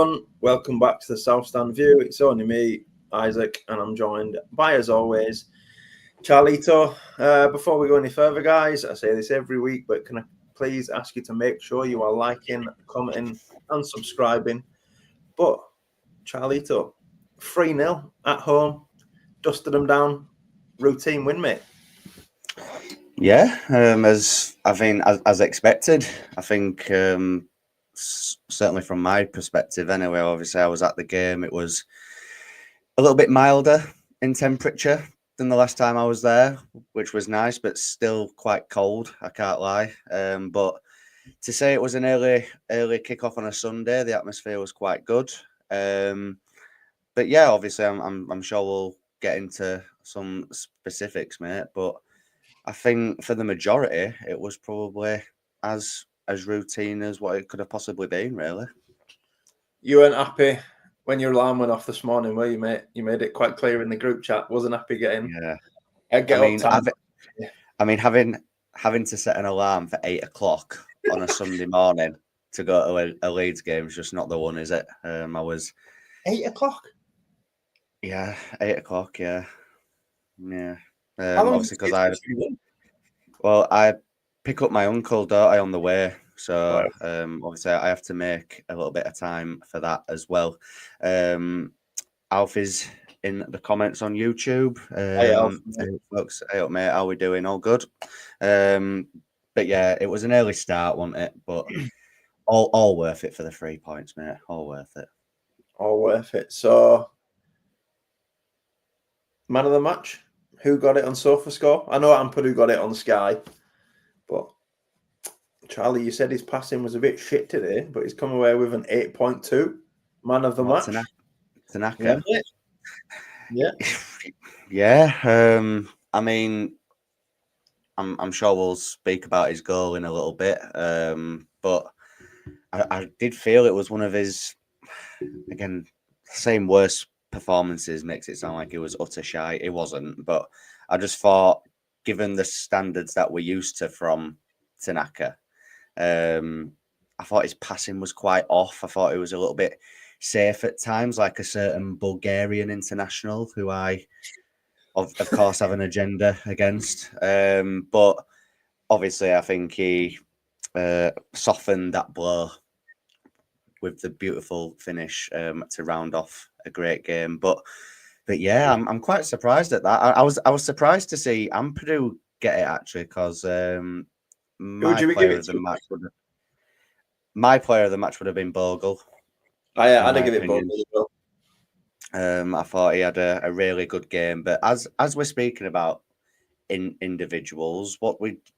everyone, welcome back to the South Stand View. It's only me, Isaac, and I'm joined by, as always, Charlito. Before we go any further, guys, I say this every week, but can I please ask you to make sure you are liking, commenting, and subscribing. But, Charlito, 3-0 at home, dusted them down, routine win, mate. Yeah, as expected. I think certainly from my perspective, anyway. Obviously, I was at the game. It was a little bit milder in temperature than the last time I was there, which was nice, but still quite cold. I can't lie. But to say it was an early kickoff on a Sunday, the atmosphere was quite good. But yeah, obviously, I'm sure we'll get into some specifics, mate. But I think for the majority, it was probably as routine as what it could have possibly been, really. You weren't happy when your alarm went off this morning, were you, mate? You made it quite clear in the group chat. Wasn't happy getting. Yeah. I mean, having to set an alarm for 8 o'clock on a Sunday morning to go to a Leeds game is just not the one, is it? I was 8 o'clock. Yeah, 8 o'clock. Yeah. How long obviously, because I pick up my uncle, don't I, on the way. So obviously I have to make a little bit of time for that as well. Alf is in the comments on YouTube. Hey, Alf. Hey, folks, hey up, mate. How we doing? All good. But yeah, it was an early start, wasn't it? But all worth it for the 3 points, mate. All worth it. All worth it. So, man of the match. Who got it on SofaScore? I know Ampadu got it on Sky, but Charlie, you said his passing was a bit shit today, but he's come away with an 8.2. Man of the match. Tanaka. Yeah. Yeah. I mean, I'm sure we'll speak about his goal in a little bit. But I did feel it was one of his, again, same worst performances makes it sound like it was utter shite. It wasn't, but I just thought, given the standards that we're used to from Tanaka, I thought his passing was quite off. I thought it was a little bit safe at times, like a certain Bulgarian international who I, of course, have an agenda against. But obviously, I think he softened that blow with the beautiful finish to round off a great game. But yeah, I'm quite surprised at that. I was surprised to see Ampadu get it, actually, because my player of the match would have been Bogle. I'd give it Bogle as well. I thought he had a really good game. But as we're speaking about individuals,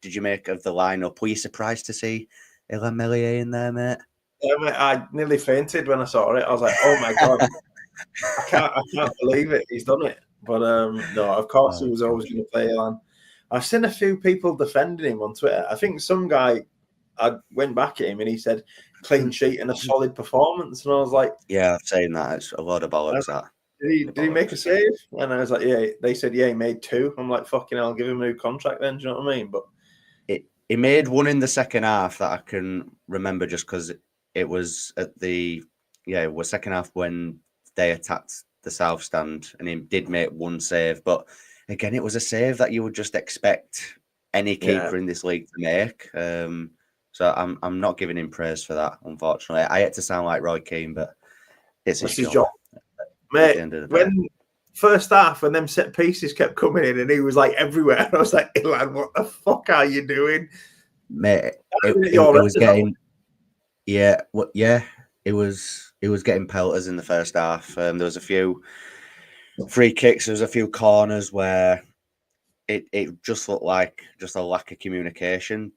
did you make of the lineup? Were you surprised to see Illan Meslier in there, mate? I nearly fainted when I saw it. I was like, "Oh my god, I can't believe it. He's done it." But no, of course he was always going to play Illan. I've seen a few people defending him on Twitter. I think some guy, I went back at him and he said clean sheet and a solid performance, and I was like, "Yeah, I've seen that. It's a lot of bollocks." That did he make a save? And I was like, "Yeah." They said, "Yeah, he made 2." I'm like, "Fucking hell, give him a new contract then." Do you know what I mean? But he made one in the second half that I can remember, just because it was at it was second half when they attacked the south stand, and he did make one save. But again, it was a save that you would just expect any keeper in this league to make. So I'm not giving him praise for that, unfortunately. I hate to sound like Roy Keane, but it's his job. Mate, when first half, when them set pieces kept coming in and he was like everywhere, I was like, Illan, what the fuck are you doing? Mate, it was getting... it was getting pelters in the first half. There was a few free kicks, there was a few corners where it just looked like just a lack of communication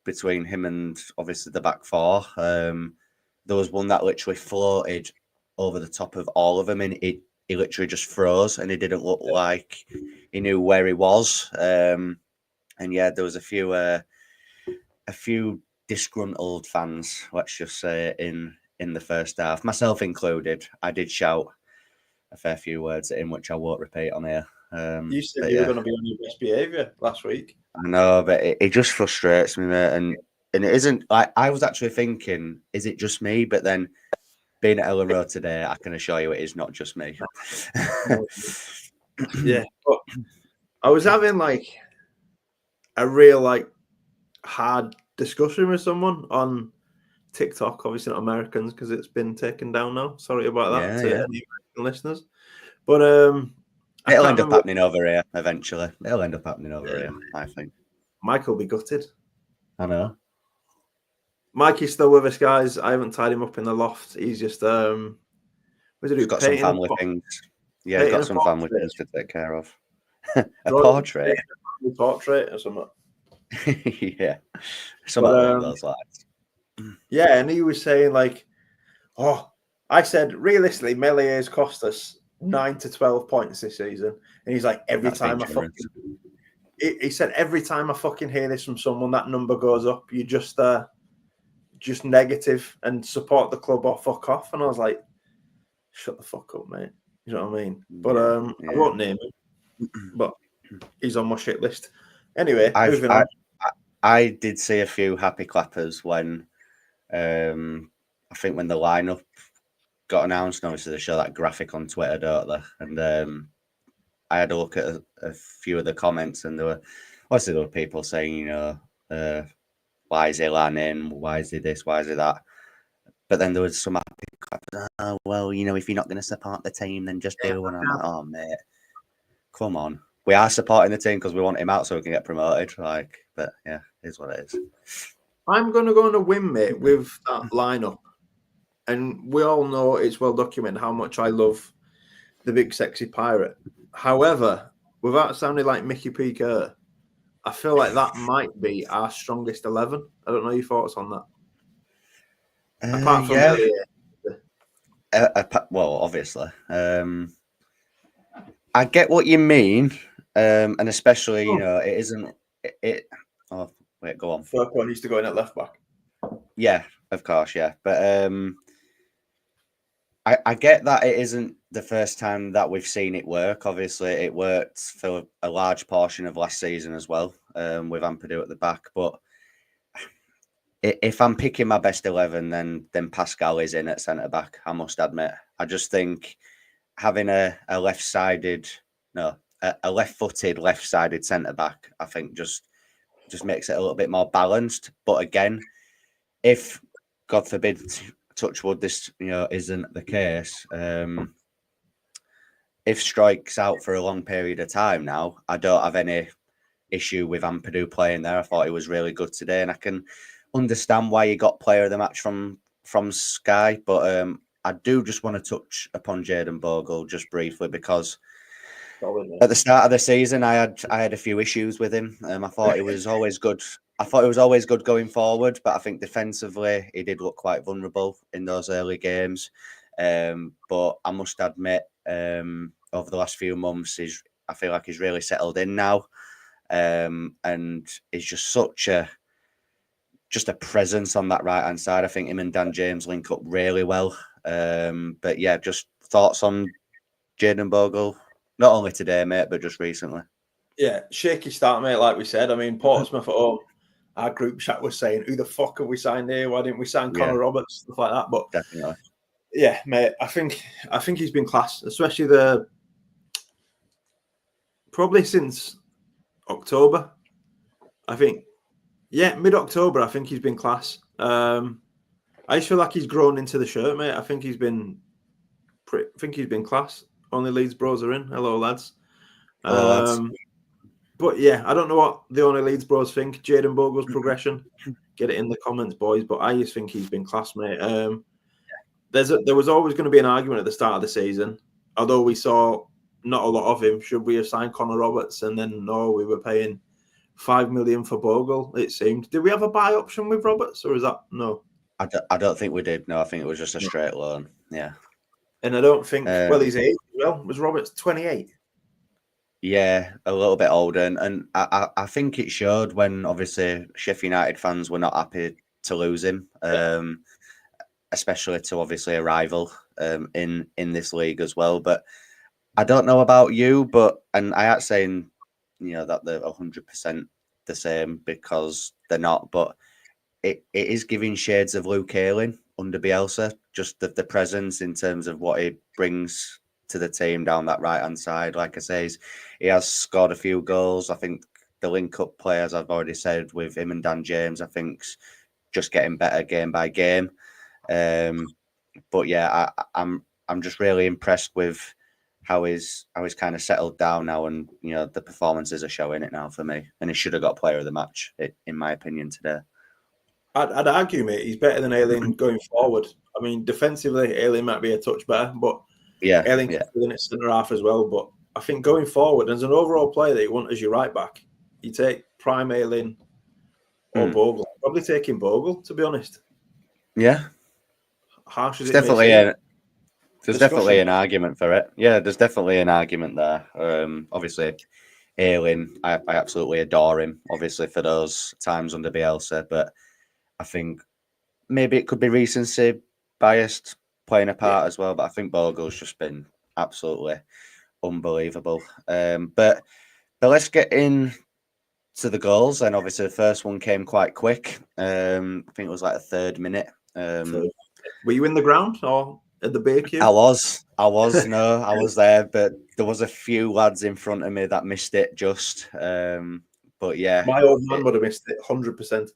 between him and obviously the back four. There was one that literally floated over the top of all of them, and he literally just froze, and he didn't look like he knew where he was. And yeah, there was a few disgruntled fans, let's just say, in the first half, myself included. I did shout a fair few words at him, which I won't repeat on here. You said you were going to be on your best behaviour last week. I know, but it just frustrates me, mate. And it isn't like, I was actually thinking, is it just me? But then being at Ellen Road today, I can assure you it is not just me. Yeah, but I was having like a real like hard discussion with someone on TikTok, obviously not Americans because it's been taken down now. Sorry about that to any American listeners. But I it'll can't end up remember. happening over here eventually. It'll end up happening over here, I think. Mike will be gutted. I know. Mikey's still with us, guys. I haven't tied him up in the loft. He's just He's got some family things. Yeah, he's got some family things to take care of. A portrait. A portrait or something. Yeah. Something along those lines. Yeah, and he was saying like, oh, I said realistically, Melior's cost us 9 to 12 points this season, and he's like, every time I fucking, he said every time I fucking hear this from someone, that number goes up. You just negative and support the club or fuck off. And I was like, shut the fuck up, mate. You know what I mean? But I won't name him, but he's on my shit list. Anyway, moving on. I did see a few happy clappers when I think when the lineup got announced. Obviously, they show that graphic on Twitter, don't they? And I had a look at a few of the comments, and there were people saying, you know, why is Ilan in? Why is he this? Why is he that? But then there was some happy clappers. Oh, well, you know, if you're not going to support the team, then just do. And I'm like, oh, mate, come on. We are supporting the team because we want him out so we can get promoted. Like, but yeah, it is what it is. I'm going to go on a whim, mate, with that lineup. And we all know it's well documented how much I love the big sexy pirate. However, without sounding like Mickey P. Kerr, I feel like that might be our strongest 11. I don't know your thoughts on that. Apart from well, obviously. I get what you mean. And especially, you know, it isn't it. Oh, wait, go on. Furquan used to go in at left back. Yeah, of course, yeah. But I get that it isn't the first time that we've seen it work. Obviously, it worked for a large portion of last season as well, with Ampadu at the back. But if I'm picking my best 11, then Pascal is in at centre back. I must admit, I just think having a left-footed left-sided centre back, I think just makes it a little bit more balanced. But again, if God forbid, touch wood, this isn't the case. If Strike's out for a long period of time now, I don't have any issue with Ampadu playing there. I thought he was really good today, and I can understand why he got player of the match from Sky. But I do just want to touch upon Jayden Bogle just briefly because at the start of the season, I had a few issues with him. I thought he was always good. I thought it was always good going forward, but I think defensively he did look quite vulnerable in those early games. But I must admit, over the last few months, I feel like he's really settled in now, and he's just such a presence on that right hand side. I think him and Dan James link up really well. But yeah, just thoughts on Jayden Bogle, not only today, mate, but just recently. Yeah, shaky start, mate. Like we said, I mean, Portsmouth at home. Our group chat was saying, "Who the fuck have we signed here? Why didn't we sign Connor Roberts?" Stuff like that. But definitely, yeah, mate. I think he's been class, especially probably since October. I think, yeah, mid-October. I think he's been class. I just feel like he's grown into the shirt, mate. I think he's been class. Only Leeds bros are in. Hello, lads. Hello, lads. But yeah, I don't know what the only Leeds bros think. Jayden Bogle's progression. Get it in the comments, boys. But I just think he's been class, mate. There was always going to be an argument at the start of the season, although we saw not a lot of him. Should we have signed Connor Roberts? And then no, we were paying $5 million for Bogle. It seemed. Did we have a buy option with Roberts, or is that no? I don't think we did. No, I think it was just a straight loan. Yeah, and I don't think. Well, he's 8. Well, was Roberts 28? Yeah, a little bit older, and I think it showed when obviously Sheffield United fans were not happy to lose him, especially to obviously a rival in this league as well. But I don't know about you, and I ain't saying that they're 100% the same because they're not, but it is giving shades of Luke Ayling under Bielsa just the presence in terms of what he brings to the team down that right-hand side. Like I say, he has scored a few goals. I think the link-up play, as I've already said, with him and Dan James, I think's just getting better game by game. But yeah, I'm just really impressed with how he's kind of settled down now, and the performances are showing it now for me. And he should have got player of the match, in my opinion, today. I'd argue, mate, he's better than Ayling going forward. I mean, defensively, Ayling might be a touch better, but Ayling can fill in at centre half as well. But I think going forward, as an overall player that you want as your right back, you take prime Ayling or Bogle. Probably taking Bogle, to be honest. Yeah. Harsh as There's definitely an argument for it. Yeah, there's definitely an argument there. Obviously, Ayling, I absolutely adore him, obviously, for those times under Bielsa, but I think maybe it could be recency biased playing a part as well, but I think Bogle's just been absolutely unbelievable. But let's get in to the goals, and obviously the first one came quite quick. I think it was like the 3rd minute. Were you in the ground or at the bay queue? I was there, but there was a few lads in front of me that missed it just. But yeah, my old man would have missed it 100%.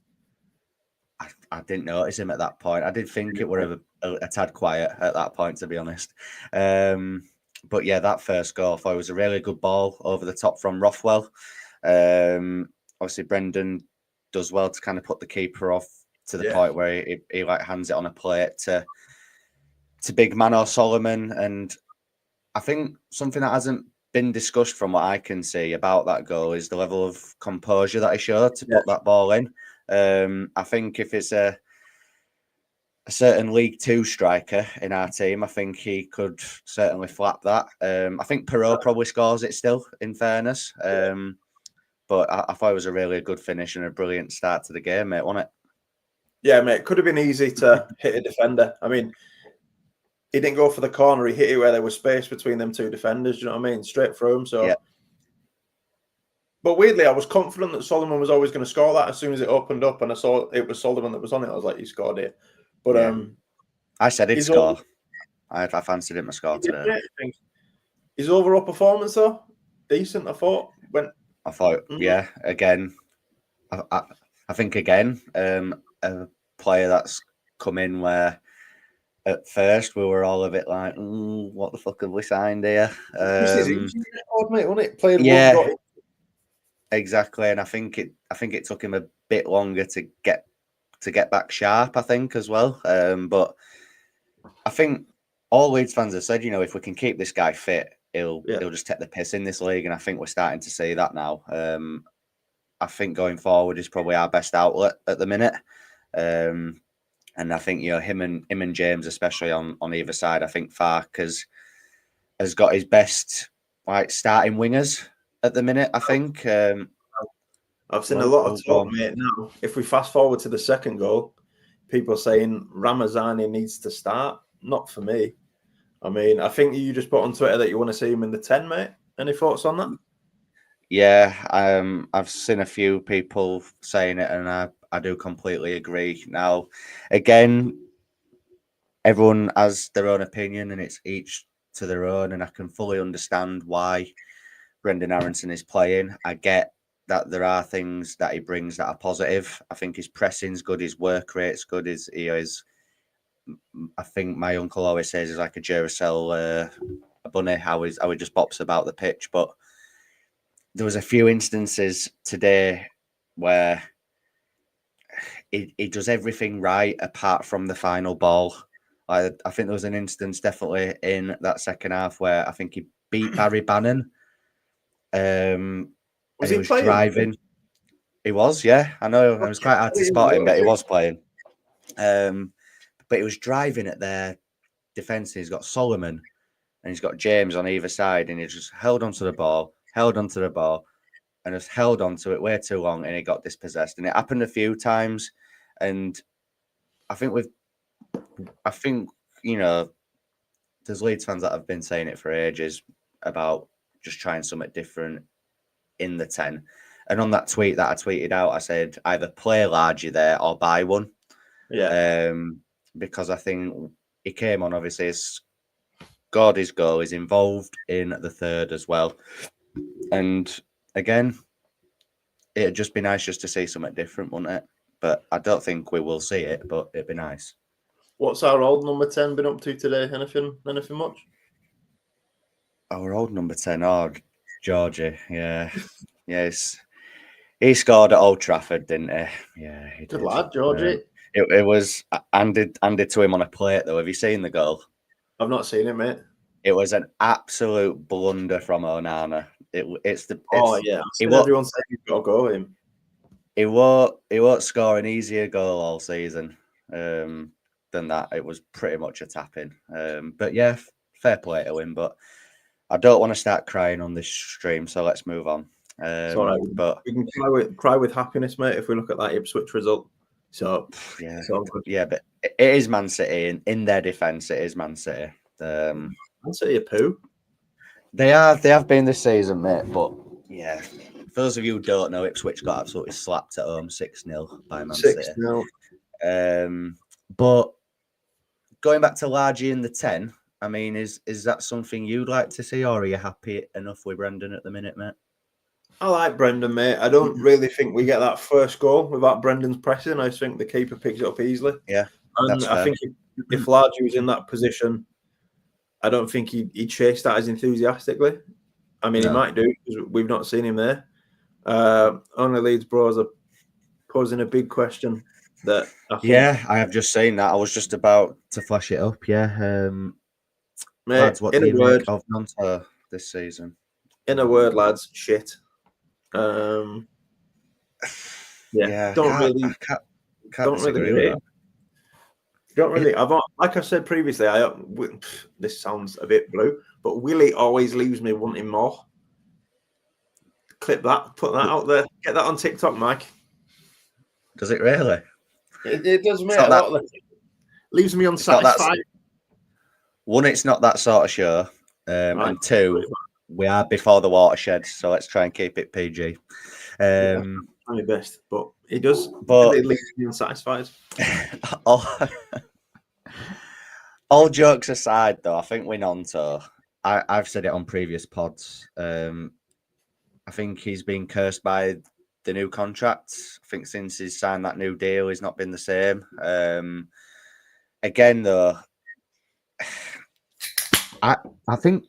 I didn't notice him at that point. I did think it were a tad quiet at that point, to be honest. But yeah, that first goal, I thought it was a really good ball over the top from Rothwell. Obviously, Brendan does well to kind of put the keeper off to the point where he like hands it on a plate to big man or Solomon. And I think something that hasn't been discussed from what I can see about that goal is the level of composure that he showed to put that ball in. I think if it's a certain League Two striker in our team, I think he could certainly flap that. I think Perot probably scores it still, in fairness. But I thought it was a really good finish and a brilliant start to the game, mate, wasn't it? Yeah, mate, it could have been easy to hit a defender. I mean, he didn't go for the corner. He hit it where there was space between them two defenders. Do you know what I mean? Straight through him. So, But weirdly, I was confident that Solomon was always going to score that as soon as it opened up, and I saw it was Solomon that was on it. I was like, he scored it. But I said he'd score. I fancied him to score today. His overall performance, though, decent. I thought. Again, I think again, a player that's come in where at first we were all a bit like, what the fuck have we signed here? Exactly, and I think it took him a bit longer to get back sharp, I think, as well. But I think all Leeds fans have said, if we can keep this guy fit, he'll just take the piss in this league, and I think we're starting to see that now. I think going forward is probably our best outlet at the minute. And I think him and James, especially on either side. I think Fark has got his best starting wingers at the minute. I think I've seen a lot of talk, mate. Now, if we fast forward to the second goal, people saying Ramazani needs to start. Not for me. I mean, I think you just put on Twitter that you want to see him in the 10, mate. Any thoughts on that? Yeah, I've seen a few people saying it, and I do completely agree. Now, again, everyone has their own opinion, and it's each to their own, and I can fully understand why Brendan Aronson is playing. I get that there are things that he brings that are positive. I think his pressing's good, his work rate's good, I think my uncle always says he's like a Duracell a bunny, how he just bops about the pitch. But there was a few instances today where he does everything right apart from the final ball. I think there was an instance definitely in that second half where I think he beat Barry Bannon. Was he playing? Driving. He was, yeah. I know. It was quite hard to spot him, but he was playing. But he was driving at their defence. He's got Solomon and he's got James on either side, and he just held onto the ball, and just held onto it way too long, and he got dispossessed. And it happened a few times. And I think there's Leeds fans that have been saying it for ages about just trying something different in the 10. And on that tweet that I tweeted out, I said either play larger there or buy one. Yeah. Because I think he came on, obviously, scored his goal. He's involved in the third as well. And again, it'd just be nice just to see something different, wouldn't it? But I don't think we will see it, but it'd be nice. What's our old number 10 been up to today? Anything much? Our old number 10, Georgie. Yeah. Yes. He scored at Old Trafford, didn't he? Yeah, he Good did. lad, Georgie. It was handed to him on a plate, though. Have you seen the goal? I've not seen it, mate. It was an absolute blunder from Onana. Everyone saying he's got to go him. He won't score an easier goal all season than that. It was pretty much a tap-in. But yeah, fair play to him. But I don't want to start crying on this stream, so let's move on. It's all right. But we can cry with happiness, mate, if we look at that Ipswich result. So yeah, but it is Man City, and in their defence, it is Man City. Man City a poo. They have been this season, mate. But yeah, for those of you who don't know, Ipswich got absolutely slapped at home 6-0 by Man City. 6-0. But going back to Largy in the 10, I mean, is that something you'd like to see, or are you happy enough with Brendan at the minute, mate? I like Brendan, mate. I don't really think we get that first goal without Brendan's pressing. I think the keeper picks it up easily. Yeah, and I think if Largy was in that position, I don't think he'd chase that as enthusiastically. I mean, he might do because we've not seen him there. Only Leeds bros are posing a big question. That I have just seen that. I was just about to flash it up. Yeah, mate. Lads, what do you make of Nonto this season? In a word, lads, shit. Don't really. Like I said previously, this sounds a bit blue, but Willie always leaves me wanting more. Clip that, put that out there, get that on TikTok, Mike. Does it really? It does, mate. Leaves me unsatisfied. One, it's not that sort of show, and two, we are before the watershed, so let's try and keep it PG. Try my best, but it does. But it leaves me unsatisfied. all jokes aside, though, I think with Nonto, I've said it on previous pods. I think he's been cursed by the new contract. I think since he's signed that new deal, he's not been the same. Again, though, I think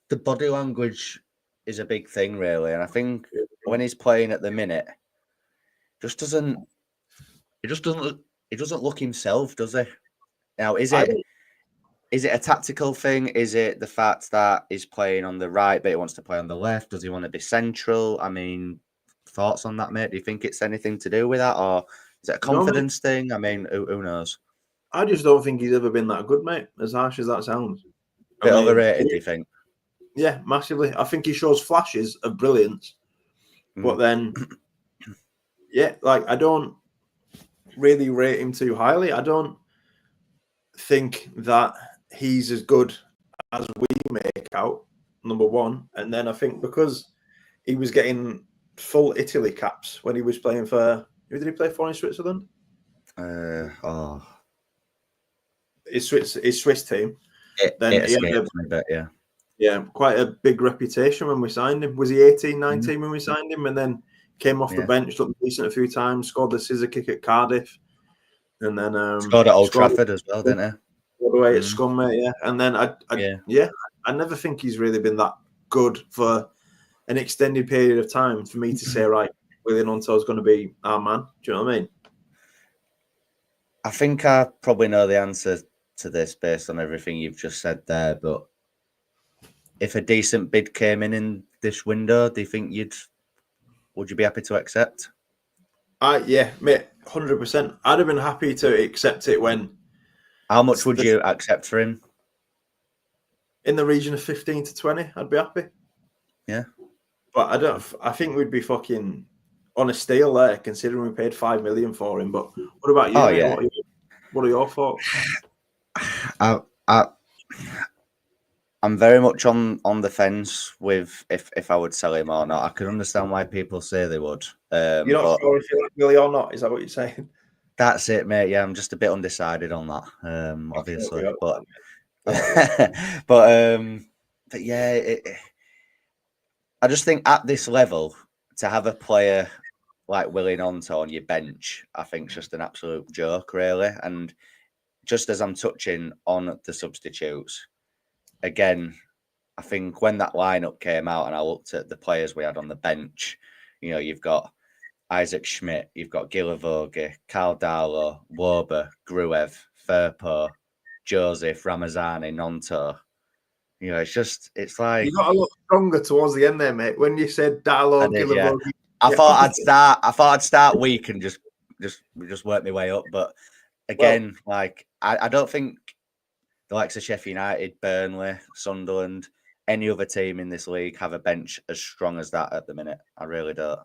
the body language is a big thing, really, and I think when he's playing at the minute, he just doesn't look himself, does he? Now, is it a tactical thing? Is it the fact that he's playing on the right, but he wants to play on the left? Does he want to be central? I mean, thoughts on that, mate? Do you think it's anything to do with that, or is it a confidence thing? I mean, who knows? I just don't think he's ever been that good, mate. As harsh as that sounds. Bit overrated, do you think? Yeah, massively. I think he shows flashes of brilliance, but then, I don't really rate him too highly. I don't think that he's as good as we make out, number one. And then I think because he was getting full Italy caps when he was playing for, who did he play for in Switzerland? His Swiss team. Yeah, quite a big reputation when we signed him. Was he 18, 19 when we signed him? And then came off the bench, looked decent a few times, scored the scissor kick at Cardiff. And then scored at Old Trafford as well, didn't he? All the way at Scum, mate, yeah. And then I never think he's really been that good for an extended period of time for me to say, right, Willie Nonto's going to be our man. Do you know what I mean? I think I probably know the answer to this based on everything you've just said there, but if a decent bid came in this window, do you think would you be happy to accept? Yeah, mate, 100%. I'd have been happy to accept it when. How much would you accept for him? In the region of 15 to 20, I'd be happy. Yeah. But I think we'd be fucking on a steal there, considering we paid 5 million for him. But what about you? Oh, mate? yeah. What are your thoughts? I'm very much on the fence with if I would sell him or not. I can understand why people say they would. You're not sure if you like Willie or not? Is that what you're saying? That's it, mate. Yeah, I'm just a bit undecided on that, obviously, but but yeah, I just think at this level to have a player like Willie Gnonto on your bench, I think is just an absolute joke, really. And just as I'm touching on the substitutes, again, I think when that lineup came out and I looked at the players we had on the bench, you've got Isaac Schmidt, you've got Gilavogi, Carl Darlow, Wober, Gruev, Firpo, Joseph, Ramazani, Nonto. It's like you got a lot stronger towards the end there, mate. When you said Darlow, Gilavogi, I thought I'd start weak and just work my way up. But again, I don't think the likes of Sheffield United, Burnley, Sunderland, any other team in this league have a bench as strong as that at the minute. I really don't.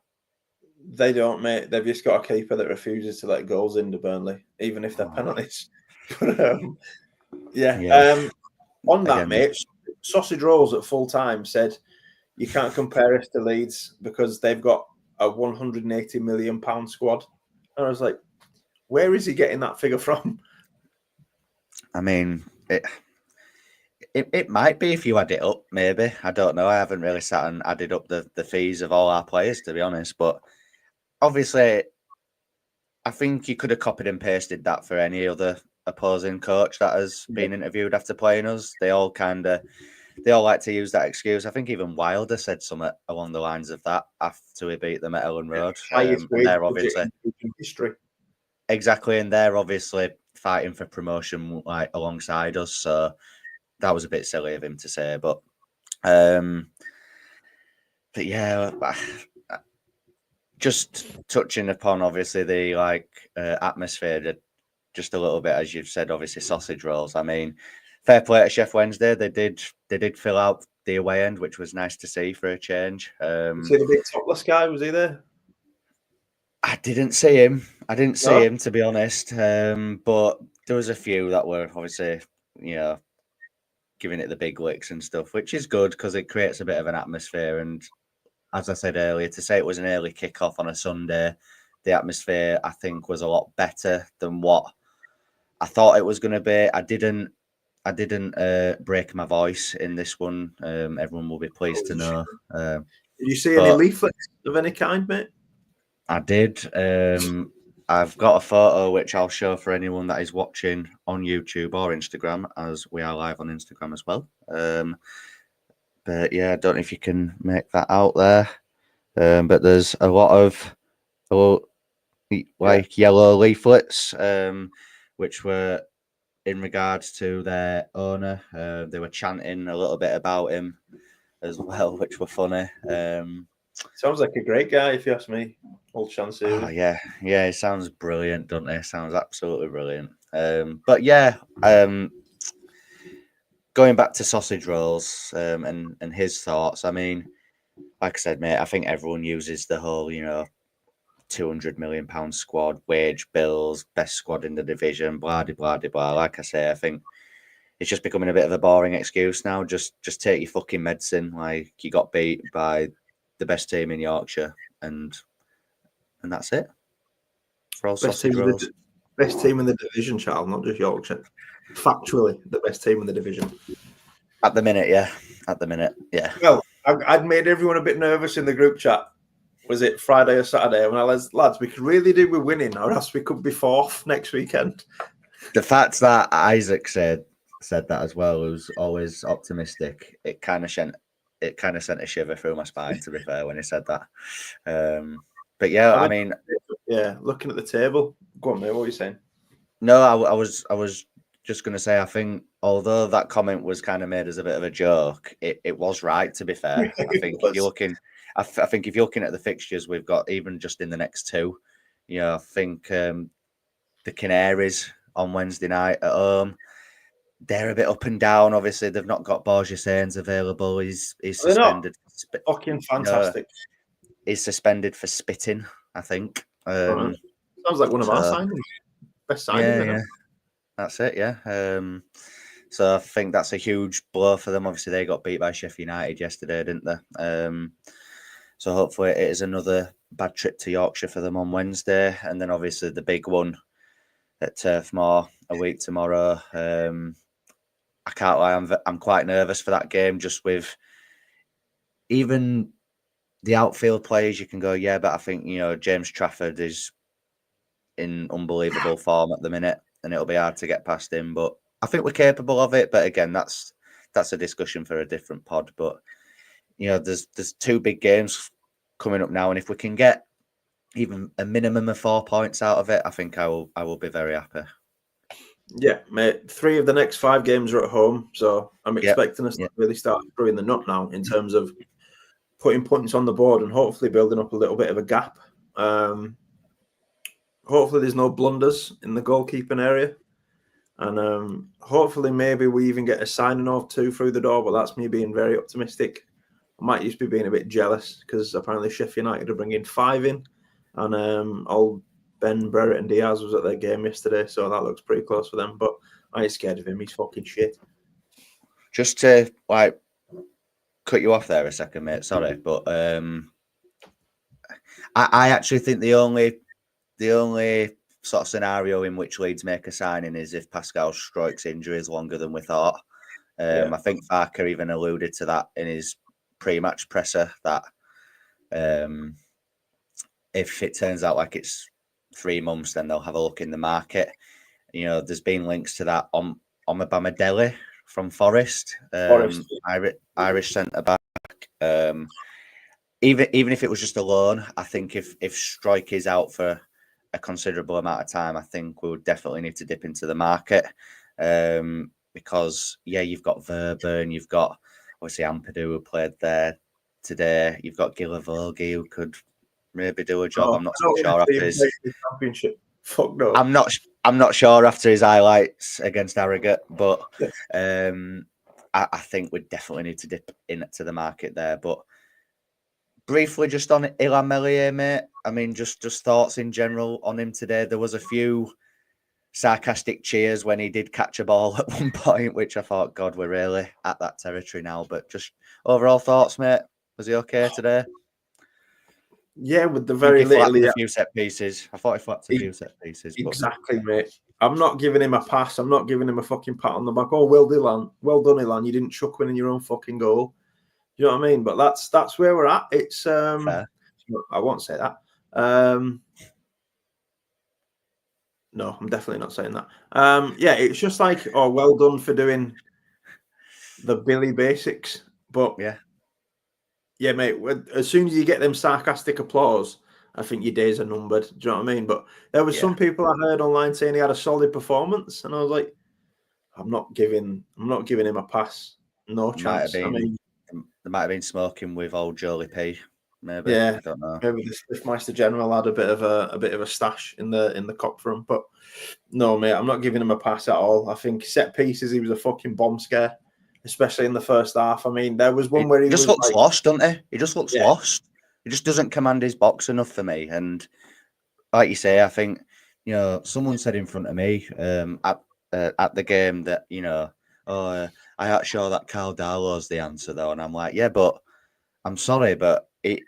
They don't, mate. They've just got a keeper that refuses to let goals into Burnley, even if they're penalties. But, on that, mate, Sausage Rolls at full time said you can't compare us to Leeds because they've got a £180 million squad. And I was like, where is he getting that figure from? I mean, it might be if you add it up, maybe. I don't know. I haven't really sat and added up the fees of all our players, to be honest. But obviously, I think you could have copied and pasted that for any other opposing coach that has been interviewed after playing us. They all like to use that excuse. I think even Wilder said something along the lines of that after we beat them at Ellen Road. Highest and they're obviously in history. Exactly, and they're obviously fighting for promotion like alongside us. So that was a bit silly of him to say, but yeah, just touching upon obviously the atmosphere, just a little bit as you've said. Obviously, sausage rolls. I mean, fair play to Sheffield Wednesday. They did fill out the away end, which was nice to see for a change. See the big topless guy? Was he there? I didn't see him. See him, to be honest. But there was a few that were obviously, giving it the big licks and stuff, which is good because it creates a bit of an atmosphere. And as I said earlier, to say it was an early kickoff on a Sunday, the atmosphere I think was a lot better than what I thought it was going to be. I didn't break my voice in this one. Everyone will be pleased to know. Did you see any leaflets of any kind, mate? I did. I've got a photo which I'll show for anyone that is watching on YouTube or Instagram, as we are live on Instagram as well. But yeah, I don't know if you can make that out there. But there's a lot of yellow leaflets, which were in regards to their owner. They were chanting a little bit about him as well, which were funny. Sounds like a great guy, if you ask me. Old chance. Oh, yeah, it sounds brilliant, doesn't it? Sounds absolutely brilliant. But yeah, going back to sausage rolls and his thoughts. I mean, like I said, mate, I think everyone uses the whole, £200 million squad, wage bills, best squad in the division, blah blah blah blah. Like I say, I think it's just becoming a bit of a boring excuse now. Just take your fucking medicine. Like, you got beat by the best team in Yorkshire, and that's it. For all sausage rolls. Best team in the division, Charles, not just Yorkshire. Factually, the best team in the division. At the minute, yeah. Well, I'd made everyone a bit nervous in the group chat. Was it Friday or Saturday? When I was, lads, we could really do with winning, or else we could be fourth next weekend. The fact that Isaac said that as well, who's always optimistic, it kind of sent a shiver through my spine, to be fair, when he said that. But yeah, I mean, looking at the table. Go on, mate. What were you saying? No, I was just going to say, I think although that comment was kind of made as a bit of a joke, it was right, to be fair. I think if you're looking, I think if you're looking at the fixtures we've got, even just in the next two, I think the Canaries on Wednesday night at home, they're a bit up and down. Obviously, they've not got Borja Sainz available. He's suspended. Fucking fantastic. He's suspended for spitting, I think. Sounds like one of our signings. Best signing. Yeah. That's it, yeah. So I think that's a huge blow for them. Obviously, they got beat by Sheffield United yesterday, didn't they? So hopefully it is another bad trip to Yorkshire for them on Wednesday. And then obviously the big one at Turf Moor a week tomorrow. I can't lie, I'm quite nervous for that game, just with even the outfield players. You can go, yeah, but I think, James Trafford is in unbelievable form at the minute, and it'll be hard to get past him. But I think we're capable of it. But again, that's a discussion for a different pod. But there's 2 big games coming up now, and if we can get even a minimum of 4 points out of it, I think I will be very happy. Yeah, mate. 3 of the next 5 games are at home, so I'm expecting us to really start screwing the nut now in terms of putting points on the board and hopefully building up a little bit of a gap. Hopefully there's no blunders in the goalkeeping area, and hopefully maybe we even get a signing or 2 through the door. But that's me being very optimistic. I might just be being a bit jealous because apparently Sheffield United are bringing 5 in, and old Ben Brereton and Diaz was at their game yesterday, so that looks pretty close for them. But I ain't scared of him. He's fucking shit. Just to cut you off there a second, mate. Sorry, but I actually think the only sort of scenario in which Leeds make a signing is if Pascal Struijk's injury is longer than we thought. I think Farker even alluded to that in his pre-match presser, that if it turns out like it's 3 months, then they'll have a look in the market. There's been links to that on Omabamidele from Forest. Irish centre back. Even if it was just a loan, I think if Struijk is out for a considerable amount of time, I think we would definitely need to dip into the market. Because you've got Verburn, you've got obviously Ampadu who played there today. You've got Gilavogi who could maybe do a job. I'm not so sure after his championship. Fuck no. I'm not sure after his highlights against Harrogate, but I think we definitely need to dip into the market there. But briefly, just on Illan Meslier, mate. I mean, just thoughts in general on him today. There was a few sarcastic cheers when he did catch a ball at one point, which I thought, God, we're really at that territory now. But just overall thoughts, mate. Was he okay today? Yeah, with the very little... a few set pieces. I thought he flapped a few set pieces. Exactly, mate. I'm not giving him a pass. I'm not giving him a fucking pat on the back. Oh, well done, Ilan. You didn't chuck one in your own fucking goal. You know what I mean? But that's where we're at. It's fair. I won't say that. No, I'm definitely not saying that. It's just like, oh, well done for doing the Billy basics. But yeah, mate, as soon as you get them sarcastic applause, I think your days are numbered. Do you know what I mean? But there was some people I heard online saying he had a solid performance, and I was like, I'm not giving him a pass. No chance. There might have been smoking with old Jolie P. Maybe. Yeah, I don't know. Maybe the Swiftmeister General had a bit of a stash in the cock for him. But no, mate, I'm not giving him a pass at all. I think set pieces, he was a fucking bomb scare, especially in the first half. I mean, there was one where he just looks lost, doesn't he? He just looks lost. He just doesn't command his box enough for me. And like you say, I think someone said in front of me at the game that I ain't sure that Carl Darlow's the answer though, and I'm like, yeah, but I'm sorry, but it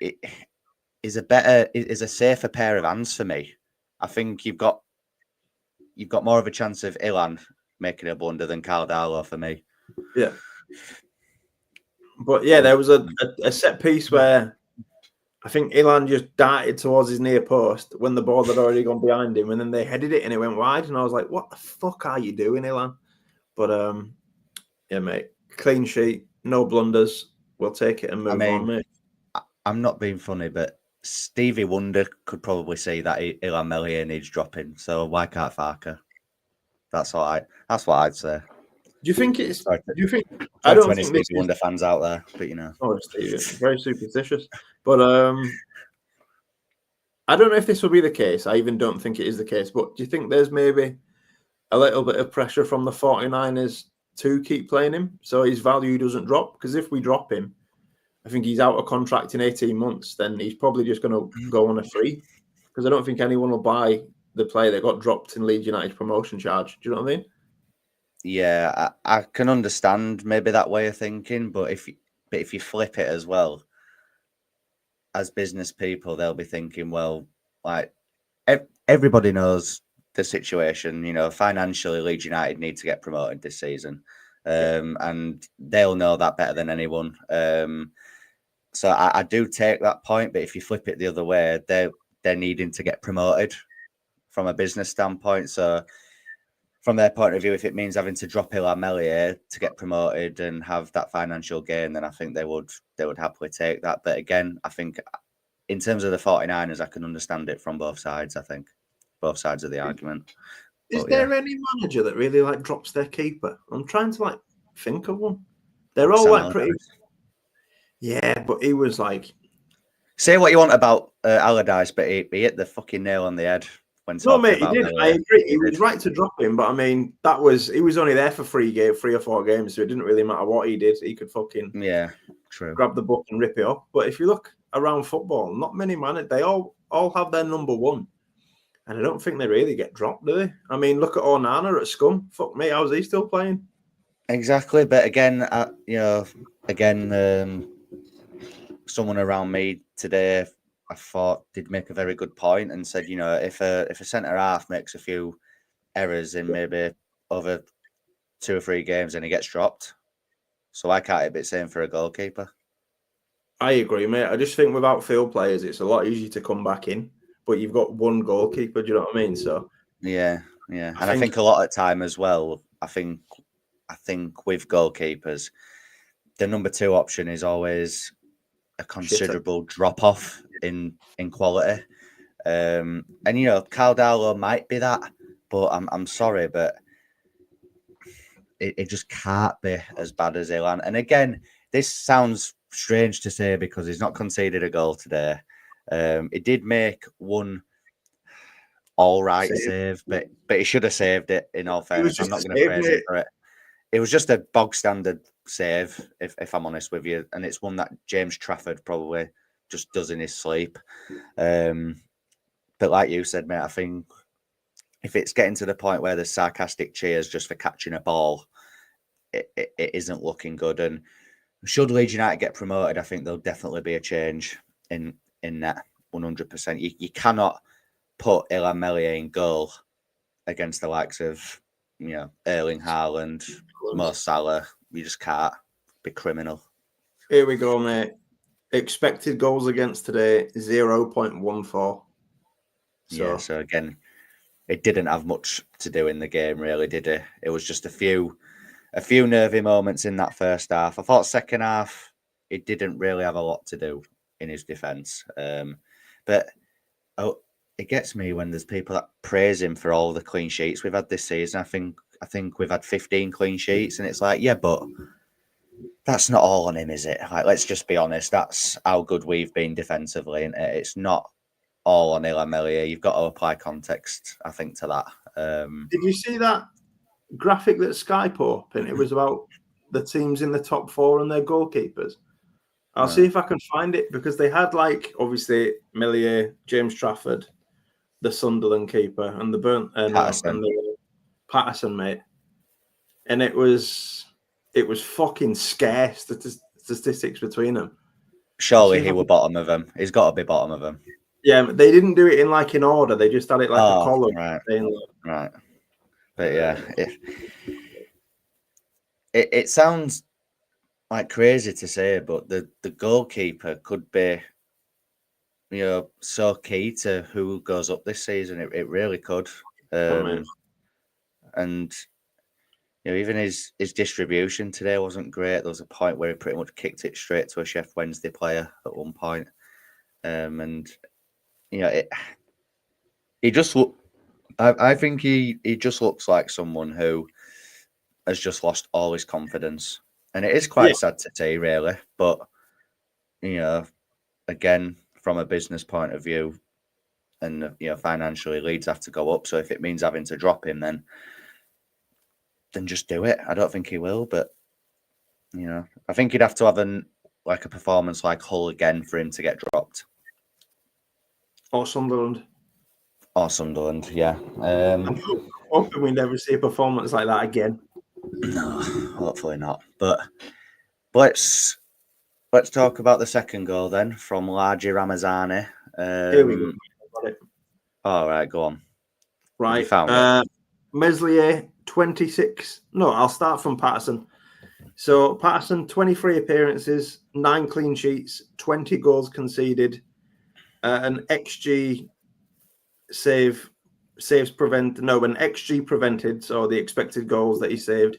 is a safer pair of hands for me. I think you've got more of a chance of Illan making a blunder than Carl Darlow for me. Yeah. But yeah, there was a set piece where I think Illan just darted towards his near post when the ball had already gone behind him, and then they headed it and it went wide. And I was like, what the fuck are you doing, Illan? But yeah, mate, clean sheet, no blunders. We'll take it and move on, mate. I'm not being funny, but Stevie Wonder could probably see that Illan Meslier needs dropping. So why can't Farker? That's what I'd say. Do you think it's? Sorry, do you think? I don't think Stevie Wonder fans out there, but Oh, Stevie, very superstitious. But I don't know if this will be the case. I even don't think it is the case. But do you think there's maybe a little bit of pressure from the 49ers to keep playing him so his value doesn't drop? Because if we drop him, I think he's out of contract in 18 months. Then he's probably just going to go on a free. Because I don't think anyone will buy the player that got dropped in Leeds United's promotion charge. Do you know what I mean? Yeah, I can understand maybe that way of thinking, but if you flip it as well, as business people, they'll be thinking, well, like everybody knows the situation. You know, financially, Leeds United need to get promoted this season, and they'll know that better than anyone. So I do take that point, but if you flip it the other way, they're needing to get promoted from a business standpoint. So from their point of view, if it means having to drop Illan Meslier to get promoted and have that financial gain, then I think they would happily take that. But again, I think in terms of the 49ers, I can understand it from both sides. I think both sides of the argument. Is there any manager that really like drops their keeper? I'm trying to like think of one. They're all like pretty. Yeah, but he was like. Say what you want about Allardyce, but he hit the fucking nail on the head when talking mate, about he did. Meslier. I agree. He was right to drop him, but I mean, he was only there for 3 or 4 games, so it didn't really matter what he did. He could fucking true. Grab the book and rip it up. But if you look around football, not many managers. They all have their number one, and I don't think they really get dropped, do they? I mean, look at Onana at Scum. Fuck me, how's he still playing? Exactly, but again, someone around me today, I thought, did make a very good point and said, if a centre half makes a few errors in maybe over 2 or 3 games, and he gets dropped. So I can't be saying for a goalkeeper. I agree, mate. I just think without field players, it's a lot easier to come back in. But you've got one goalkeeper. Do you know what I mean? So yeah, I think a lot of time as well. I think with goalkeepers, the number 2 option is always a considerable drop off in quality. And Carl Darlow might be that, but I'm sorry, but it just can't be as bad as Illan. And again, this sounds strange to say because he's not conceded a goal today. He did make one all right save, but he should have saved it. In all fairness, I'm not going to praise him for it. It was just a bog standard save, if I'm honest with you, and it's one that James Trafford probably just does in his sleep. But like you said, mate, I think if it's getting to the point where there's sarcastic cheers just for catching a ball, it isn't looking good. And should Leeds United get promoted, I think there'll definitely be a change in that 100%. You cannot put Illan Meslier in goal against the likes of Erling Haaland, Mo Salah. You just can't. Be criminal. Here we go, mate. Expected goals against today 0.14. So again, it didn't have much to do in the game, really, did it? It was just a few nervy moments in that first half. I thought second half, it didn't really have a lot to do in his defence. But it gets me when there's people that praise him for all the clean sheets we've had this season. I think we've had 15 clean sheets, and it's like, yeah, but that's not all on him, is it? Like, let's just be honest. That's how good we've been defensively, and it's not all on Illan Meslier. You've got to apply context, I think, to that. Did you see that graphic that Sky put up? And it was about the teams in the top 4 and their goalkeepers. I'll see if I can find it, because they had, like, obviously Meslier, James Trafford, the Sunderland keeper, and the Patterson, mate. And it was fucking scarce, the statistics between them. Surely he were bottom of them. He's got to be bottom of them. Yeah, they didn't do it in order. They just had it like a column. Right. But yeah, it sounds like crazy to say, but the goalkeeper could be, so key to who goes up this season. It really could. And even his distribution today wasn't great. There was a point where he pretty much kicked it straight to a Sheffield Wednesday player at one point. And he just I think he just looks like someone who has just lost all his confidence, and it is quite sad to see, really. But again, from a business point of view, and financially, Leeds have to go up. So if it means having to drop him, then just do it. I don't think he will, but I think he'd have to have a performance like Hull again for him to get dropped. Or Sunderland, yeah. I'm hoping we never see a performance like that again. No, hopefully not. But let's talk about the second goal then from Laji Ramazani. Here we go. All right, go on. Right. You found it? Meslier, 26. No, I'll start from Patterson. So Patterson, 23 appearances, 9 clean sheets, 20 goals conceded, an XG saves prevent. No, an XG prevented. So the expected goals that he saved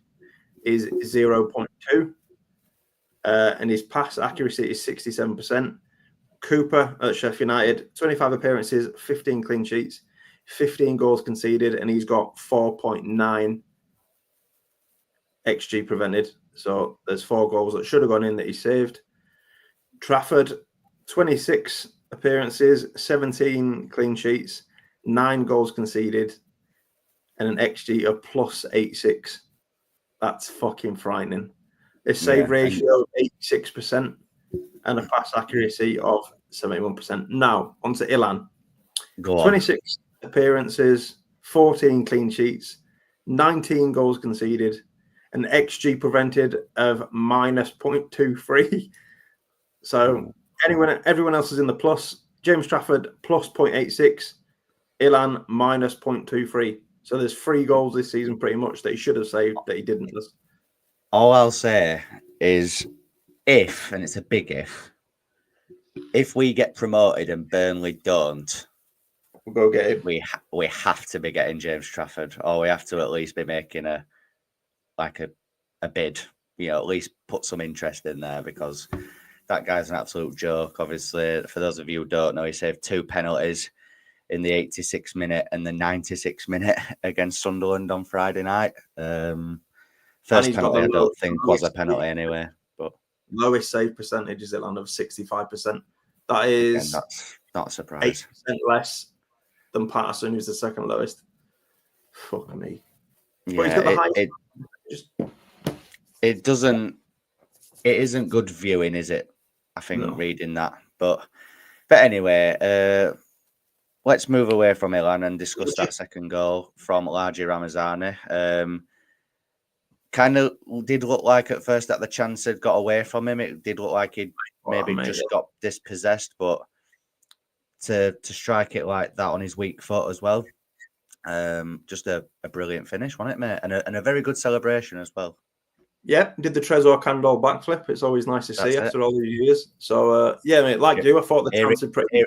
is 0.2. And his pass accuracy is 67%. Cooper at Sheffield United, 25 appearances, 15 clean sheets, 15 goals conceded, and he's got 4.9 XG prevented. So there's 4 goals that should have gone in that he saved. Trafford, 26 appearances, 17 clean sheets, 9 goals conceded, and an XG of plus 86. That's fucking frightening. His save ratio, 86%, and a pass accuracy of 71%. Now, on to Ilan. Go on. 26 appearances, 14 clean sheets, 19 goals conceded, an XG prevented of minus 0.23. So everyone else is in the plus. James Trafford plus 0.86, Ilan minus 0.23. So there's 3 goals this season pretty much that he should have saved that he didn't. All I'll say is if, and it's a big if we get promoted and Burnley don't, we'll go get him. We have to be getting James Trafford, or we have to at least be making a bid. At least put some interest in there, because that guy's an absolute joke. Obviously, for those of you who don't know, he saved 2 penalties in the 86th minute and the 96th minute against Sunderland on Friday night. First penalty, I don't think was a penalty anyway. But lowest save percentage is Ilan of 65%. That is, again, that's not a surprise. 8% less than Patterson, who's the second lowest. Fuck me. Yeah, it doesn't. It isn't good viewing, is it? I think reading that, but anyway, let's move away from Ilan and discuss that second goal from Largi Ramazani. Kind of did look like at first that the chance had got away from him. It did look like he'd just got dispossessed, but to strike it like that on his weak foot as well, just a brilliant finish, wasn't it, mate? And a very good celebration as well. Yeah, did the Trezor Candle backflip. It's always nice to see after all these years. So, yeah, mate, like you, I thought the chance had pretty...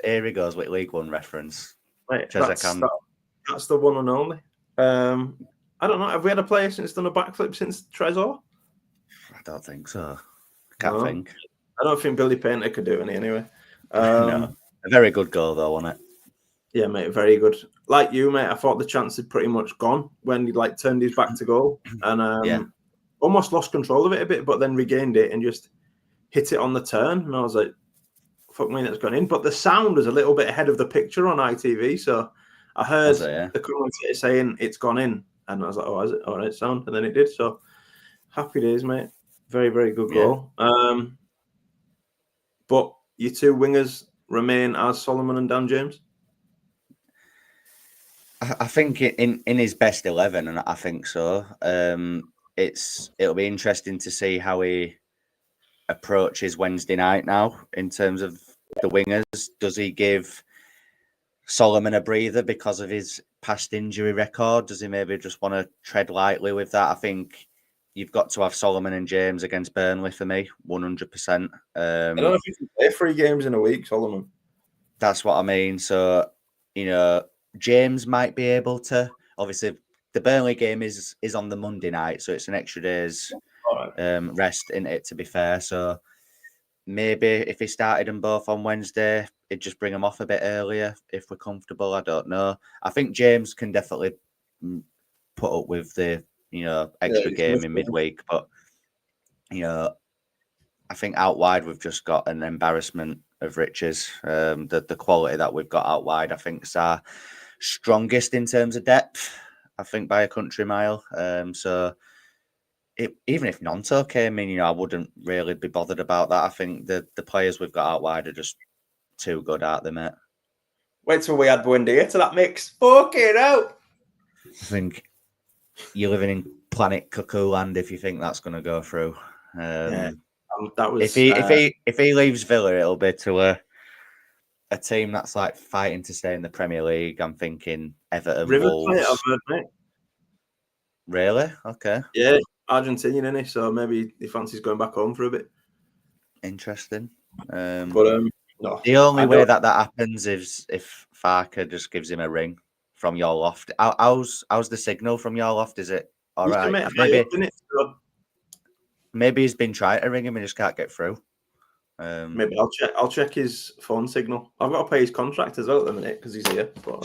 Here he goes with League One reference. Mate, that's the one and only. I don't know. Have we had a player since done a backflip since Trezor? I don't think so. Can't think. I don't think Billy Painter could do any anyway. No. A very good goal, though, wasn't it? Yeah, mate, very good. Like you, mate, I thought the chance had pretty much gone when he turned his back to goal and almost lost control of it a bit, but then regained it and just hit it on the turn. And I was like, fuck me, that's gone in. But the sound was a little bit ahead of the picture on ITV, so I heard the commentator saying it's gone in. And I was like, oh, is it? All right, sound. And then it did. So happy days, mate. Very, very good goal. But your 2 wingers remain as Solomon and Dan James? I think in his best 11, and I think so. It'll be interesting to see how he approaches Wednesday night now in terms of the wingers. Does he give Solomon a breather because of his past injury record? Does he maybe just want to tread lightly with that? I think you've got to have Solomon and James against Burnley for me, 100%. I don't know if you can play 3 games in a week, Solomon. That's what I mean. So, James might be able to. Obviously, the Burnley game is on the Monday night, so it's an extra day's rest in it, to be fair. So maybe if he started them both on Wednesday, it'd just bring them off a bit earlier if we're comfortable. I don't know. I think James can definitely put up with the extra game in midweek, but I think out wide we've just got an embarrassment of riches. The quality that we've got out wide, I think, is our strongest in terms of depth. I think by a country mile. So even if Nonto came in, I wouldn't really be bothered about that. I think the players we've got out wide are just too good, aren't they, mate? Wait till we add Buendia to that mix. Fucking out. I think you're living in Planet Cuckoo Land if you think that's going to go through. That was if he leaves Villa, it'll be to a team that's like fighting to stay in the Premier League, I'm thinking Everton, River Plate, I've Wolves. heard, mate. Really? Okay. Yeah, Argentinian, isn't he? So maybe he fancies going back home for a bit. Interesting. But no, The only I way don't. that happens is if Farker just gives him a ring from your loft. How's the signal from your loft? Is it all You can right? make 'Cause high up, innit? So maybe he's been trying to ring him and just can't get through. maybe I'll check his phone signal. I've got to pay his contract as well at the minute because he's here. But,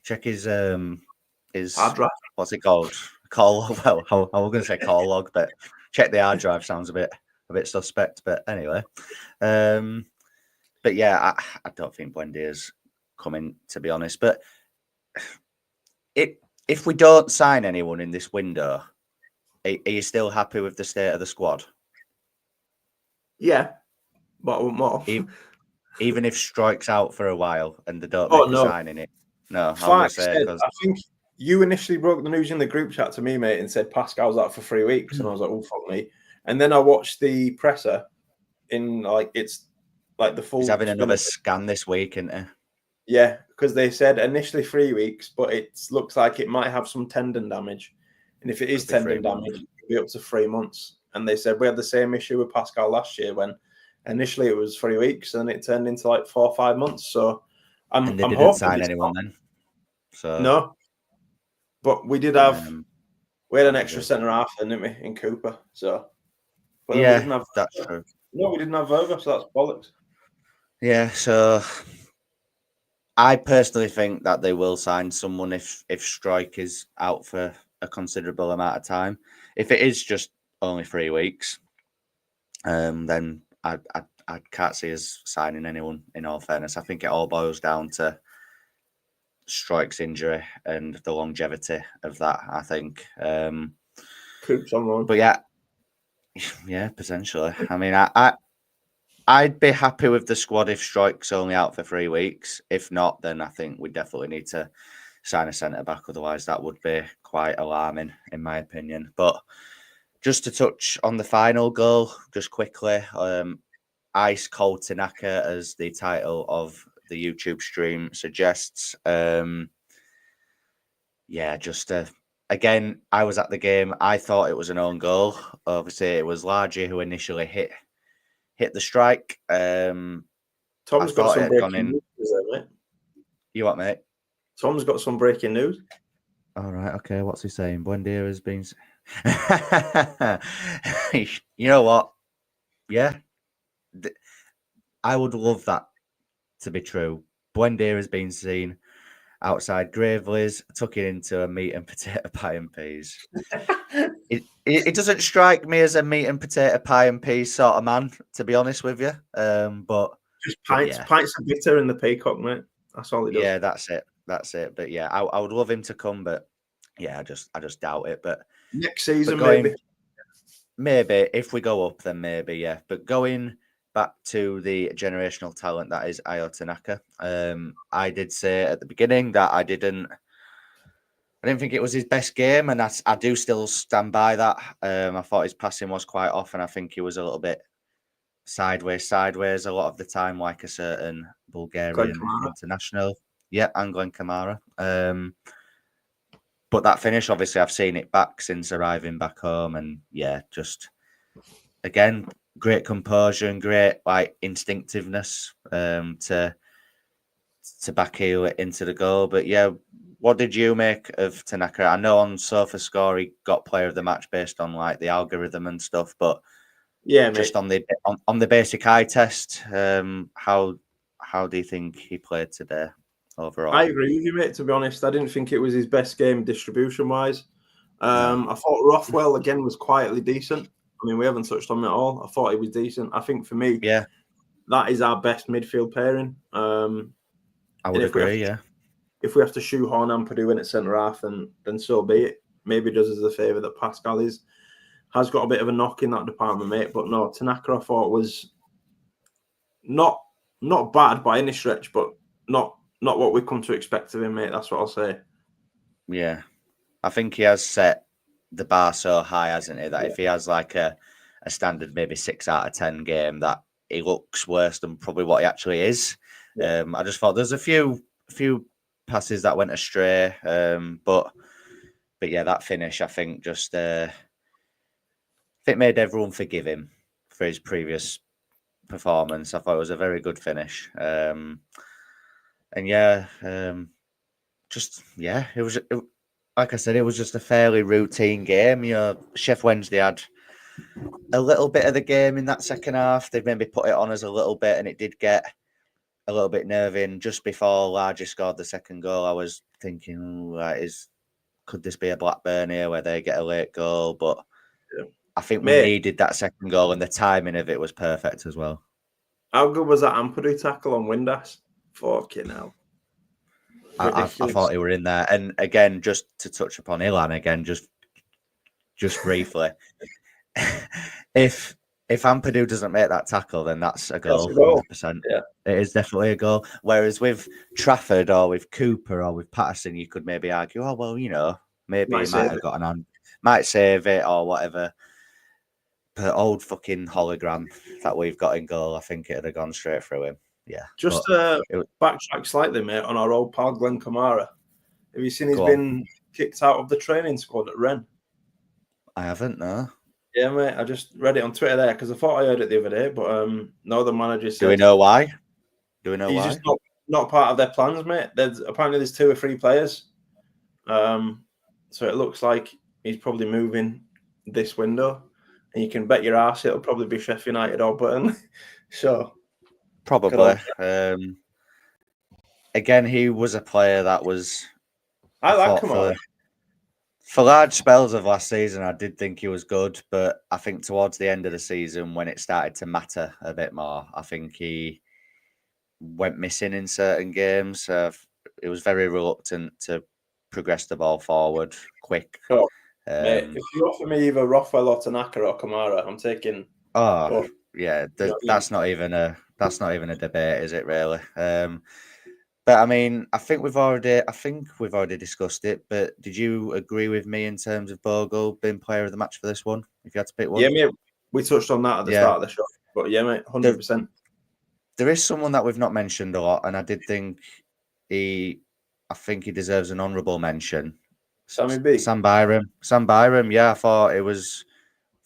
check his hard drive. what's it called? Call log. Well, I was going to say call log, but check the hard drive sounds a bit suspect. But anyway, but yeah, I don't think Buendia's coming, to be honest. But if we don't sign anyone in this window, are you still happy with the state of the squad? Yeah, but I want more. Even if Strike's out for a while and they don't Oh, make a no. sign in it. No, I was Fact going to say, said, because I think you initially broke the news in the group chat to me, mate, and said Pascal's out for 3 weeks, and I was like, "Oh, fuck me!" And then I watched the presser in it's like the full. he's having another scan this week, isn't he? Yeah, because they said initially 3 weeks, but it looks like it might have some tendon damage, and if it is tendon damage, it could be up to 3 months. And they said we had the same issue with Pascal last year when initially it was 3 weeks and it turned into like 4 or 5 months. So and they didn't sign anyone then. So no, but we did have we had an extra centre half, then, didn't we, in Cooper? So but yeah, we didn't have, that's true. No, we didn't have Verga, so that's bollocks. Yeah, so I personally think that they will sign someone if Strike is out for a considerable amount of time. If it is just only 3 weeks, then I can't see us signing anyone. In all fairness, I think it all boils down to Strike's injury and the longevity of that. I think. Coops on one, but yeah, potentially. I mean, I'd be happy with the squad if Strike's only out for 3 weeks. If not, then I think we definitely need to sign a centre back. Otherwise, that would be quite alarming, in my opinion. But just to touch on the final goal, just quickly, Ice Cold Tanaka, as the title of the YouTube stream suggests. Yeah, just again, I was at the game. I thought it was an own goal. Obviously, it was Largy who initially hit the strike. Tom's got some breaking news, mate. You what, mate? Tom's got some breaking news. All right, okay. What's he saying? Buendia has been. You know what? Yeah, I would love that to be true. Buendia has been seen outside Gravely's, took it into a meat and potato pie and peas. It doesn't strike me as a meat and potato pie and peas sort of man, to be honest with you. But just pints of bitter in the peacock, mate. That's all he does. Yeah, that's it. But yeah, I would love him to come, but yeah, I just doubt it. But next season, maybe if we go up, then maybe, yeah. But going back to the generational talent that is Ayo Tanaka, I did say at the beginning that I didn't think it was his best game, and I do still stand by that. I thought his passing was quite off, and I think he was a little bit sideways a lot of the time, like a certain Bulgarian international. Yeah, and Glenn Kamara. But that finish, obviously, I've seen it back since arriving back home, and yeah, just again, great composure and great like instinctiveness to back heel it into the goal. But yeah, what did you make of Tanaka? I know on SofaScore he got player of the match based on like the algorithm and stuff, but yeah, just on the basic eye test, how do you think he played today overall? I agree with you, mate. To be honest, I didn't think it was his best game distribution wise. I thought Rothwell again was quietly decent. I mean, we haven't touched on it at all. I thought he was decent. I think for me, yeah, that is our best midfield pairing. I would agree. Yeah, if we have to shoehorn Ampadu in at centre half, then so be it. Maybe it does us a favour that Pascal has got a bit of a knock in that department, mate. But no, Tanaka I thought was not bad by any stretch, but not what we come to expect of him, mate. That's what I'll say. Yeah, I think he has set the bar so high, hasn't he? That if he has like a standard maybe 6 out of 10 game, that he looks worse than probably what he actually is. I just thought there's a few passes that went astray, but yeah, that finish I think just made everyone forgive him for his previous performance. I thought it was a very good finish, and yeah, it was. Like I said, it was just a fairly routine game. Sheffield Wednesday had a little bit of the game in that second half. They maybe put it on us a little bit, and it did get a little bit nerving. Just before Larger scored the second goal, I was thinking, could this be a Blackburn here where they get a late goal? But I think we needed that second goal, and the timing of it was perfect as well. How good was that Ampadu tackle on Windass? Fucking hell. I thought he were in there. And again, just to touch upon Ilan again, just briefly. If Ampadu doesn't make that tackle, then that's a goal, 100%. Yeah. It is definitely a goal. Whereas with Trafford or with Cooper or with Patterson, you could maybe argue, oh, well, maybe he might have got might save it or whatever. But old fucking hologram that we've got in goal, I think it'd have gone straight through him. Yeah. Just backtrack slightly, mate, on our old pal Glenn Kamara. Have you seen he's been kicked out of the training squad at Rennes? I haven't, no. Yeah, mate. I just read it on Twitter there because I thought I heard it the other day, but no, the manager said. Do we know why? He's just not part of their plans, mate. Apparently there's 2 or 3 players. So it looks like he's probably moving this window, and you can bet your ass it'll probably be Sheffield United or Burnley. Sure. Probably. Again, he was a player that was. I like him. For large spells of last season, I did think he was good, but I think towards the end of the season, when it started to matter a bit more, I think he went missing in certain games. He was very reluctant to progress the ball forward quick. Oh, mate, if you offer me either Rothwell or Tanaka or Kamara, I'm taking. Oh, yeah, that's not even a debate, is it? Really? But I mean, I think we've already discussed it. But did you agree with me in terms of Bogle being player of the match for this one? If you had to pick one, yeah, mate. We touched on that at the start of the show. But yeah, mate, 100%. There is someone that we've not mentioned a lot, and I did think I think he deserves an honourable mention. Sammy B. Sam Byram. Yeah, I thought it was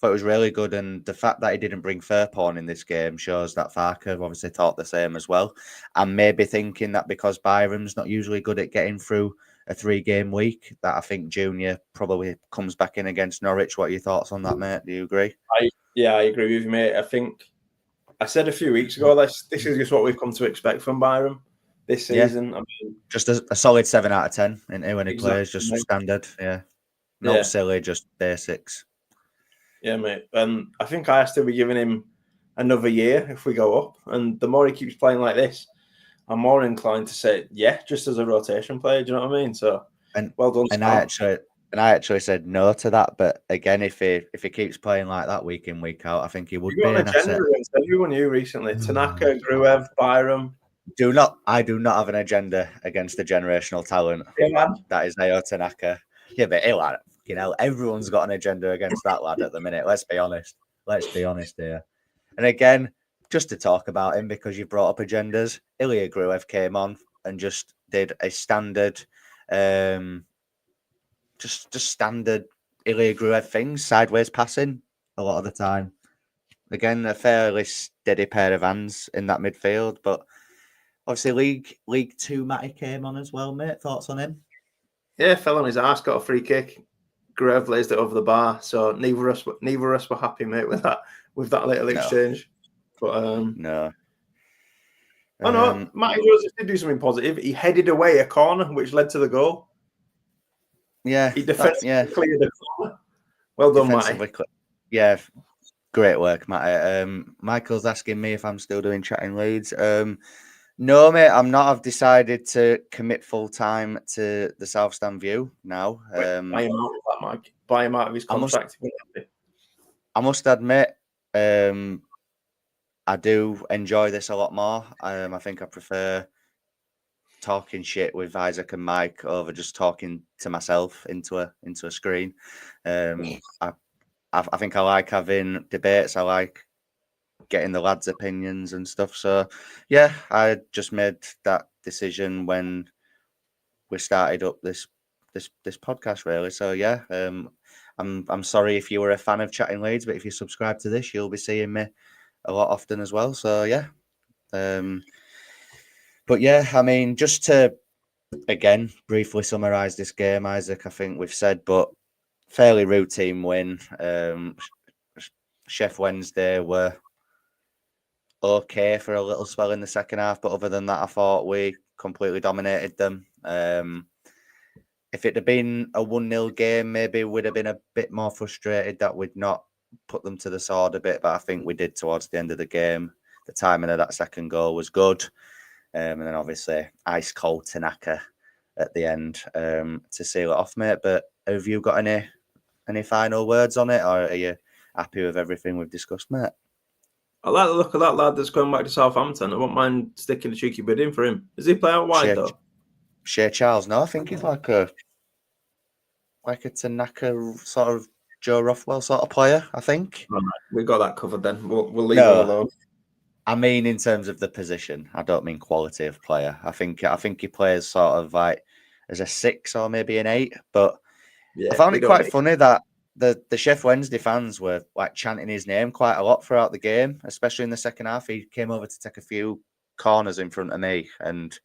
really good, and the fact that he didn't bring Fairporn in this game shows that Farker obviously thought the same as well, and maybe thinking that because Byram's not usually good at getting through a 3-game week, that I think Junior probably comes back in against Norwich. What are your thoughts on that, mate? Do you agree? I agree with you, mate. I think I said a few weeks ago this is just what we've come to expect from Byram this season. I mean, just a solid 7 out of 10 when he plays, just standard. Yeah, not silly, just basics. Yeah, mate. And I think I have to be giving him another year if we go up. And the more he keeps playing like this, I'm more inclined to say, just as a rotation player. Do you know what I mean? So, well done. And I actually said no to that. But again, if he keeps playing like that week in, week out, I think he would be an asset. Everyone you recently, Tanaka, Gruev, Byram. I do not have an agenda against the generational talent. That is Nayo Tanaka. Yeah, but Ilan, everyone's got an agenda against that lad at the minute. Let's be honest here. And again, just to talk about him, because you brought up agendas, Ilya Gruev came on and just did a standard, just standard Ilya Gruev things, sideways passing a lot of the time. Again, a fairly steady pair of hands in that midfield, but obviously League 2 Matty came on as well, mate. Thoughts on him? Yeah, fell on his ass, got a free kick. Gruev lays it over the bar, so neither of us were happy, mate, with that little exchange. But no. Oh no, Matty Joseph did do something positive. He headed away a corner, which led to the goal. Yeah, he defensively cleared the corner. Well done, Matty. Yeah, great work, Matty. Michael's asking me if I'm still doing chatting Leeds. No, mate, I'm not. I've decided to commit full time to the South Stand View now. Buy him out of that, Mike. Buy him out of his contract. I must admit, I do enjoy this a lot more. I think I prefer talking shit with Isaac and Mike over just talking to myself into a screen. I think I like having debates. I like getting the lads' opinions and stuff. So yeah, I just made that decision when we started up this podcast, really. So yeah, I'm sorry if you were a fan of Chatting Leeds, but if you subscribe to this, you'll be seeing me a lot often as well. So yeah, but yeah, I mean, just to again briefly summarise this game, Isaac, I think we've said, but fairly routine win. Sheffield Wednesday were okay for a little spell in the second half, but other than that, I thought we completely dominated them. If it had been a 1-0 game, maybe we'd have been a bit more frustrated that we'd not put them to the sword a bit, but I think we did towards the end of the game. The timing of that second goal was good. And then obviously ice cold Tanaka at the end to seal it off, mate. But have you got any final words on it, or are you happy with everything we've discussed, mate? I like the look of that lad that's going back to Southampton. I won't mind sticking a cheeky bid in for him. Does he play out wide though? Shea Charles? No, I think he's like a Tanaka sort of Joe Rothwell sort of player, I think. Right. We got that covered then. We'll leave it alone. I mean, in terms of the position, I don't mean quality of player. I think he plays sort of like as a 6 or maybe an 8. But yeah, I found it quite funny that the Sheffield Wednesday fans were like chanting his name quite a lot throughout the game, especially in the second half. He came over to take a few corners in front of me, and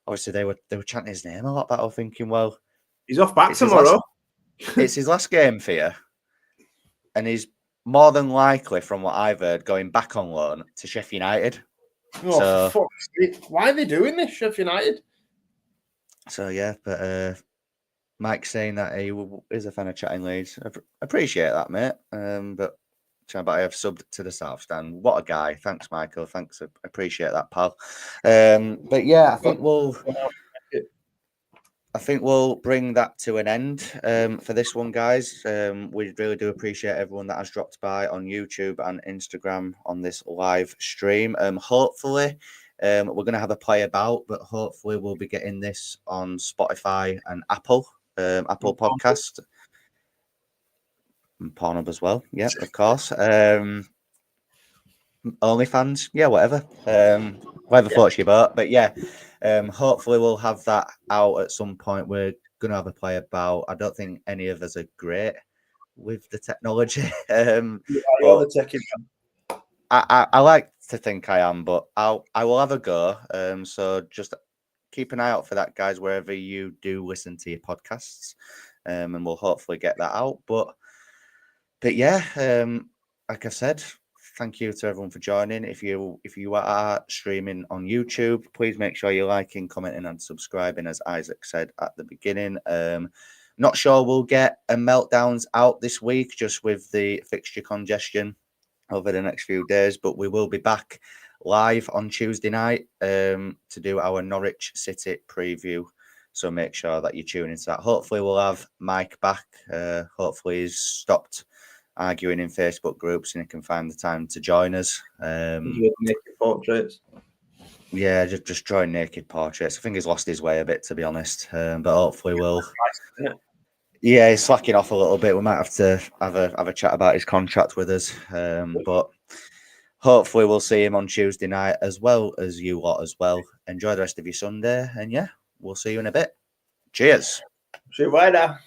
obviously they were chanting his name a lot. But I was thinking, well, he's off back tomorrow. It's his last game for you, and he's more than likely, from what I've heard, going back on loan to Sheffield United. Oh, for fuck's sake. Why are they doing this, Sheffield United? So yeah, but Mike's saying that he is a fan of Chatting Leeds. I appreciate that, mate. But I have subbed to the South Stand. What a guy. Thanks, Michael. Thanks. I appreciate that, pal. But yeah, I think we'll bring that to an end for this one, guys. We really do appreciate everyone that has dropped by on YouTube and Instagram on this live stream. Hopefully, we're going to have a play about, but hopefully we'll be getting this on Spotify and Apple Podcast. And Pornhub as well. Yeah, of course. OnlyFans. Yeah, whatever. Whatever floats your boat. But yeah, hopefully we'll have that out at some point. We're going to have a play about. I don't think any of us are great with the technology. I like to think I am, but I will have a go. So just keep an eye out for that, guys, wherever you do listen to your podcasts, and we'll hopefully get that out. But yeah, like I said, thank you to everyone for joining. If you are streaming on YouTube, please make sure you're liking, commenting, and subscribing, as Isaac said at the beginning. Not sure we'll get a meltdowns out this week, just with the fixture congestion over the next few days, but we will be back live on Tuesday night to do our Norwich City preview. So make sure that you tune into that. Hopefully we'll have Mike back. Hopefully he's stopped arguing in Facebook groups and he can find the time to join us. Naked portraits. Yeah, just drawing naked portraits. I think he's lost his way a bit, to be honest. But hopefully we'll. Yeah, he's slacking off a little bit. We might have to have a chat about his contract with us. But hopefully we'll see him on Tuesday night, as well as you lot as well. Enjoy the rest of your Sunday, and yeah, we'll see you in a bit. Cheers. See you later.